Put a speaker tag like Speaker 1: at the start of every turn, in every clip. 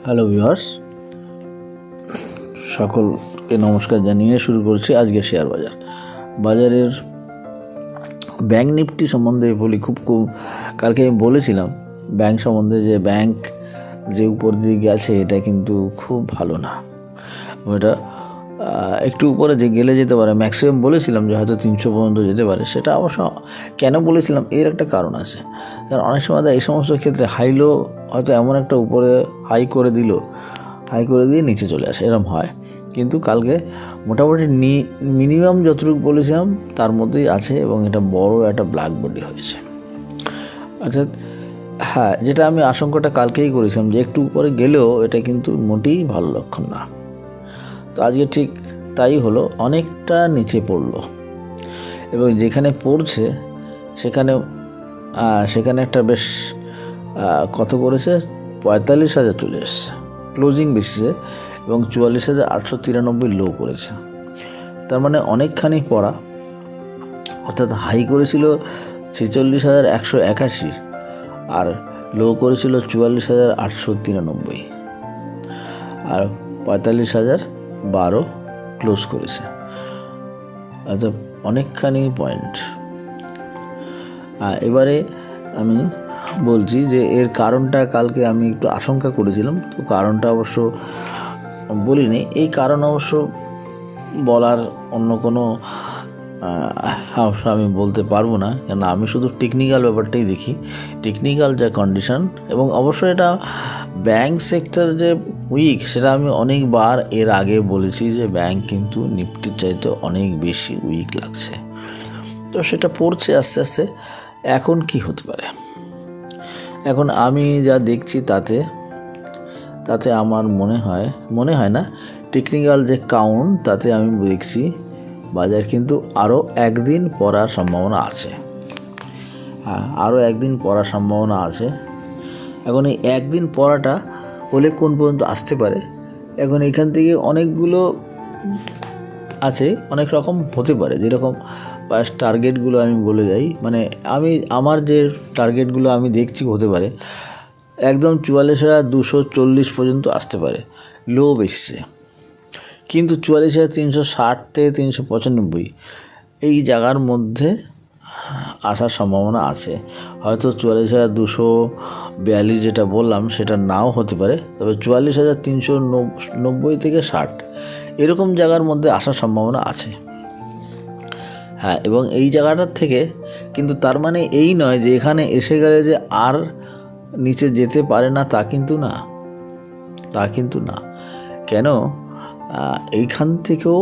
Speaker 1: Hello viewers, সকলকে নমস্কার জানিয়ে শুরু করছি আজকে শেয়ার বাজারের ব্যাংক নিফটি সম্বন্ধে বলি। কালকে আমি বলেছিলাম ব্যাংক সম্বন্ধে যে ব্যাংক যে উপর দিকে গেছে এটা কিন্তু খুব ভালো না। এটা একটু উপরে যে গেলে যেতে পারে, ম্যাক্সিমাম বলেছিলাম যে হয়তো 300 পর্যন্ত যেতে পারে। সেটা অবশ্য কেন বলেছিলাম, এর একটা কারণ আছে। কারণ অনেক সময় এই সমস্ত ক্ষেত্রে হাইলো হয়তো এমন একটা উপরে হাই করে দিয়ে নিচে চলে আসে, এরকম হয়। কিন্তু কালকে মোটামুটি মিনিমাম যতটুকু বলেছিলাম তার মধ্যেই আছে এবং এটা বড় একটা ব্ল্যাক বডি হয়েছে। অর্থাৎ হ্যাঁ, যেটা আমি আশঙ্কাটা কালকেই করেছিলাম যে একটু উপরে গেলেও এটা কিন্তু মোটেই ভালো লক্ষণ না। তো আজকে ঠিক তাই হলো, অনেকটা নিচে পড়লো এবং যেখানে পড়ছে সেখানে একটা বেশ কত করেছে, 45,000 চলে এসছে ক্লোজিং বেসিসে এবং 44,893 লো করেছে। তার মানে অনেকখানি পড়া। অর্থাৎ হাই করেছিল 46,181 আর লো করেছিল 44,893 আর 45,012 ক্লোজ করেছে। আচ্ছা, অনেকখানি পয়েন্ট। এবারে আমি বলছি যে এর কারণটা কালকে আমি একটু আশঙ্কা করেছিলাম, তো কারণটা অবশ্য বলিনি। এই কারণ অবশ্য বলার অন্য কোনো আমি বলতে পারবো না, কেন আমি শুধু টেকনিক্যাল ব্যাপারটাই দেখি, টেকনিক্যাল যা কন্ডিশন। এবং অবশ্যই এটা ব্যাংক সেক্টর যে উইক সেটা আমি অনেকবার এর আগে বলেছি যে ব্যাংক কিন্তু নিফটির চাইতে অনেক বেশি উইক লাগছে। তো সেটা পড়ছে আস্তে আস্তে। এখন কি হতে পারে, এখন আমি যা দেখছি তাতে আমার মনে হয় না, টেকনিক্যাল যে কাউন্ট তাতে আমি দেখছি বাজার কিন্তু আরও একদিন পড়ার সম্ভাবনা আছে। আরও একদিন পড়ার সম্ভাবনা আছে। এখন এই একদিন পড়াটা হলে কোন পর্যন্ত আসতে পারে, এখন এখান থেকে অনেকগুলো আছে, অনেক রকম হতে পারে। যেরকম টার্গেটগুলো আমি বলে যাই, মানে আমার যে টার্গেটগুলো আমি দেখছি হতে পারে একদম 44,240 পর্যন্ত আসতে পারে লো বেসিসে। কিন্তু 44,360 থেকে 395 এই জায়গার মধ্যে আসার সম্ভাবনা আছে। হয়তো 44,242 যেটা বললাম সেটা নাও হতে পারে, তবে 44,390 থেকে 60 এরকম জায়গার মধ্যে আসার সম্ভাবনা আছে। হ্যাঁ, এবং এই জায়গাটার থেকে কিন্তু তার মানে এই নয় যে এখানে এসে গেলে যে আর নিচে যেতে পারে না, তা কিন্তু না। কেন, এইখান থেকেও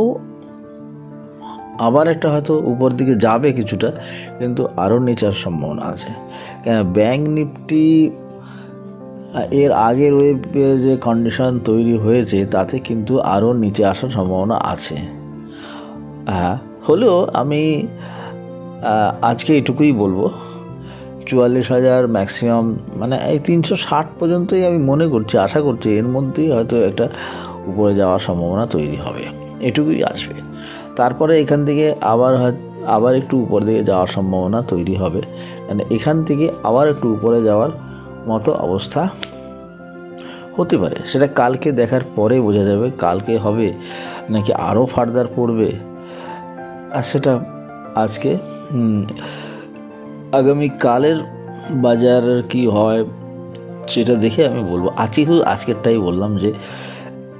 Speaker 1: আবার একটা হয়তো উপর দিকে যাবে কিছুটা, কিন্তু আরও নিচার সম্ভাবনা আছে। কেন, ব্যাংক নিফটি এর আগের ওয়েবে যে কন্ডিশন তৈরি হয়েছে তাতে কিন্তু আরও নিচে আসার সম্ভাবনা আছে। হলেও আমি আজকে এটুকুই বলবো, 44,000 ম্যাক্সিমাম, মানে এই 360 পর্যন্তই আমি আশা করছি এর মধ্যেই হয়তো একটা উপরে যাওয়ার সম্ভাবনা তৈরি হবে, এটুকুই আসবে। তারপরে এখান থেকে আবার একটু উপর দিকে যাওয়ার সম্ভাবনা তৈরি হবে, মানে এখান থেকে আবার একটু উপরে যাওয়ার মতো অবস্থা হতে পারে। সেটা কালকে দেখার পরে বোঝা যাবে, কালকে হবে নাকি আরও ফার্দার পড়বে, আর সেটা আজকে আগামীকালের বাজার কি হয় সেটা দেখে আমি বলবো। আজকেরটাই বললাম যে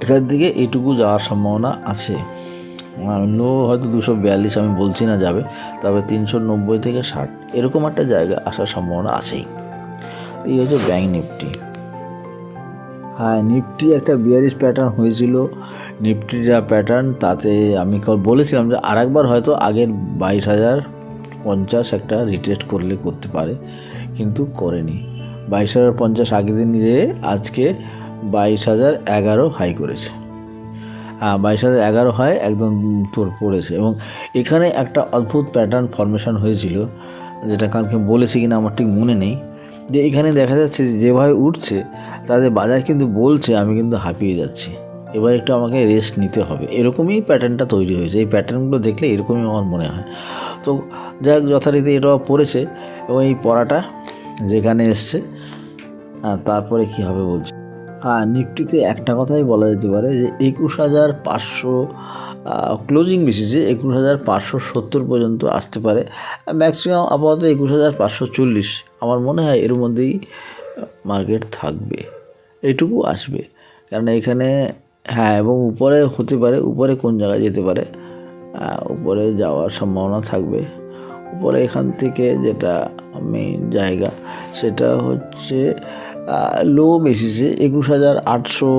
Speaker 1: এখান থেকে এইটুকু যাওয়ার সম্ভাবনা আছে। লো হয়তো 242 আমি বলছি না যাবে, তবে 390 থেকে 60 এরকম একটা জায়গা আসার সম্ভাবনা আছেই। এই হচ্ছে ব্যাংক নিফটি। হ্যাঁ, নিফটি একটা বিয়ারিশ প্যাটার্ন হয়েছিল। নিফটির যা প্যাটার্ন তাতে আমি বলেছিলাম যে আরেকবার হয়তো আগের 22,050 একটা রিটেস্ট করতে পারে, কিন্তু করেনি। 22,050 আগের দিন নিয়ে আজকে 22,011 হাই করেছে। 22,011 হয় একদম পড়েছে এবং এখানে একটা অদ্ভুত প্যাটার্ন ফরমেশন হয়েছিল, যেটা কালকে বলেছি কিনা আমার ঠিক মনে নেই, যে এখানে দেখা যাচ্ছে যেভাবে উঠছে তাদের বাজার কিন্তু বলছে আমি কিন্তু হাঁপিয়ে যাচ্ছি, এবার একটু আমাকে রেস্ট নিতে হবে। এরকমই প্যাটার্নটা তৈরি হয়েছে। এই প্যাটার্নগুলো দেখলে এরকমই আমার মনে হয়। তো যাই হোক, যথারীতি এটাও পড়েছে এবং এই পড়াটা যেখানে এসছে তারপরে কি হবে বলছি। হ্যাঁ, নিফটিতে একটা কথাই বলা যেতে পারে যে 21,500 ক্লোজিং বেসিসে 21,570 পর্যন্ত আসতে পারে। ম্যাক্সিমাম আপাতত 21,540। আমার মনে হয় এর মধ্যেই মার্কেট থাকবে, এইটুকু আসবে। কারণ এখানে হ্যাঁ, এবং উপরে হতে পারে, উপরে কোন জায়গায় যেতে পারে, উপরে যাওয়ার সম্ভাবনা থাকবে। উপরে এখান থেকে যেটা মেইন জায়গা সেটা হচ্ছে লো বেসিসে 21,800,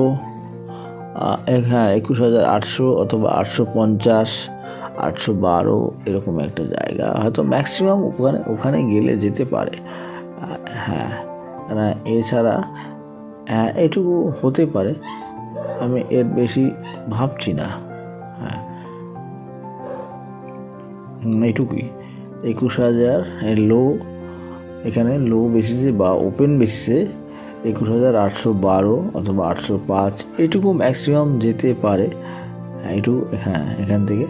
Speaker 1: হ্যাঁ 21,800 অথবা 850, 812 এরকম একটা জায়গা হয়তো ম্যাক্সিমাম ওখানে গেলে যেতে পারে। হ্যাঁ, এছাড়া হ্যাঁ এটুকু হতে পারে, আমি এর বেশি ভাবছি না। হ্যাঁ, এইটুকুই। 21,000 লো, এখানে লো বেসিসে বা ওপেন বেসিসে 21,812 অথবা 805 এইটুকু ম্যাক্সিমাম যেতে পারে। এইটুকু হ্যাঁ, এখান থেকে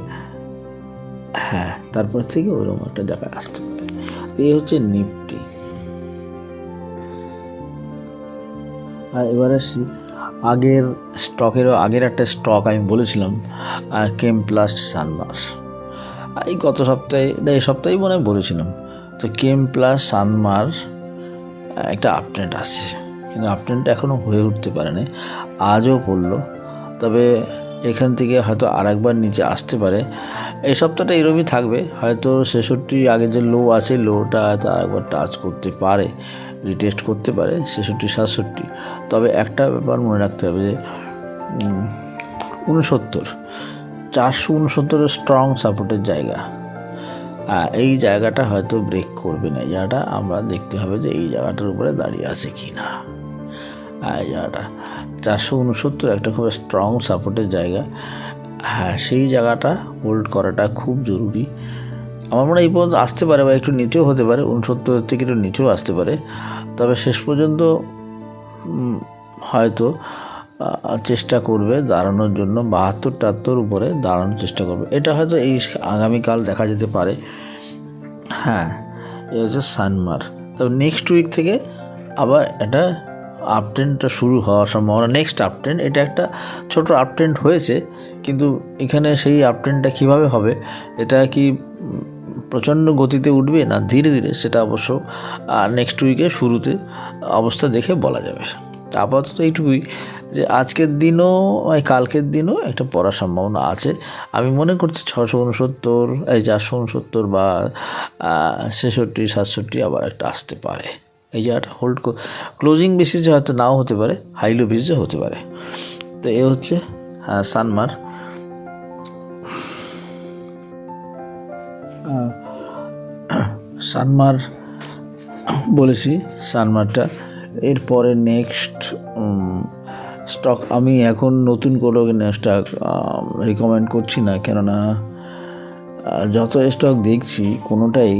Speaker 1: হ্যাঁ, তারপর থেকে ওইরকম একটা জায়গায় আসতে পারে। তো এই হচ্ছে নিফটি। আর এবার আসি আগের স্টকেরও, আগের একটা স্টক আমি বলেছিলাম কেমপ্লাস্ট সানমার্স। এই গত সপ্তাহে, এই সপ্তাহেই মনে হয় বলেছিলাম। তো কেমপ্লাস্ট সানমার্স একটা আপট্রেন্ড আসছে, কিন্তু আপট্রেন্ডটা এখনও হয়ে উঠতে পারেনি, আজও পড়লো। তবে এখান থেকে হয়তো আরেকবার নিচে আসতে পারে। এই সপ্তাহটা এরকমই থাকবে, হয়তো 66 আগে যে লো আছে, লোটা হয়তো আরেকবার টাচ করতে পারে, রিটেস্ট করতে পারে 66, 67। তবে একটা ব্যাপার মনে রাখতে হবে যে 469 স্ট্রং সাপোর্টের জায়গা। এই জায়গাটা হয়তো ব্রেক করবে না, এই জায়গাটা আমরা দেখতে হবে যে এই জায়গাটার উপরে দাঁড়িয়ে আছে কি না। এই জায়গাটা 469 একটা খুব স্ট্রং সাপোর্টের জায়গা। হ্যাঁ, সেই জায়গাটা হোল্ড করাটা খুব জরুরি। আমার মনে হয় এই পর্যন্ত আসতে পারে বা একটু নিচেও হতে পারে, 69 থেকে একটু নিচেও আসতে পারে। তবে শেষ পর্যন্ত হয়তো চেষ্টা করবে দাঁড়ানোর জন্য, 72-73 উপরে দাঁড়ানোর চেষ্টা করবে। এটা হয়তো এই আগামীকাল দেখা যেতে পারে। হ্যাঁ, এই হচ্ছে সানমার। তবে নেক্সট উইক থেকে আবার এটা আপট্রেন্ডটা শুরু হওয়ার সম্ভাবনা। নেক্সট আপট্রেন্ড, এটা একটা ছোট আপট্রেন্ড হয়েছে, কিন্তু এখানে সেই আপট্রেন্ডটা কীভাবে হবে, এটা কি প্রচণ্ড গতিতে উঠবে না ধীরে ধীরে, সেটা অবশ্য নেক্সট উইকের শুরুতে অবস্থা দেখে বলা যাবে। আপাতত এইটুকুই যে আজকের দিনও কালকের দিনও একটা পড়ার সম্ভাবনা আছে। আমি মনে করছি 669, 469 বা 66, 67 আবার একটা আসতে পারে। এই জায়গাটা হোল্ড ক্লোজিং বেসিসে হয়তো নাও হতে পারে, হাইলো বেসিসে হতে পারে। তো এ হচ্ছে সানমার। সানমার বলেছি, সানমারটা। এরপরে নেক্সট স্টক আমি এখন নতুন কোনো স্টক রিকমেন্ড করছি না, কেননা যত স্টক দেখছি কোনোটাই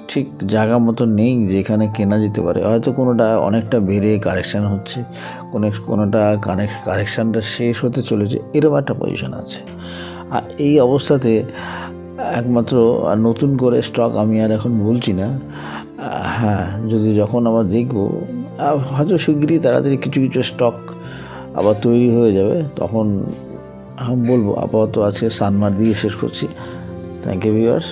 Speaker 1: ঠিক জায়গা মতো নেই যেখানে কেনা যেতে পারে। হয়তো কোনোটা অনেকটা বেড়ে কারেকশান হচ্ছে, কোনোটা কারেকশানটা শেষ হতে চলেছে, এরকম একটা পজিশন আছে। আর এই অবস্থাতে একমাত্র নতুন করে স্টক আমি আর এখন বলছি না। হ্যাঁ, যদি যখন আবার দেখবো হয়তো শিগগিরই তাড়াতাড়ি কিছু কিছু স্টক আবার তৈরি হয়ে যাবে, তখন বলবো। আপাতত আজকে সানমার দিয়ে শেষ করছি। Thank you viewers.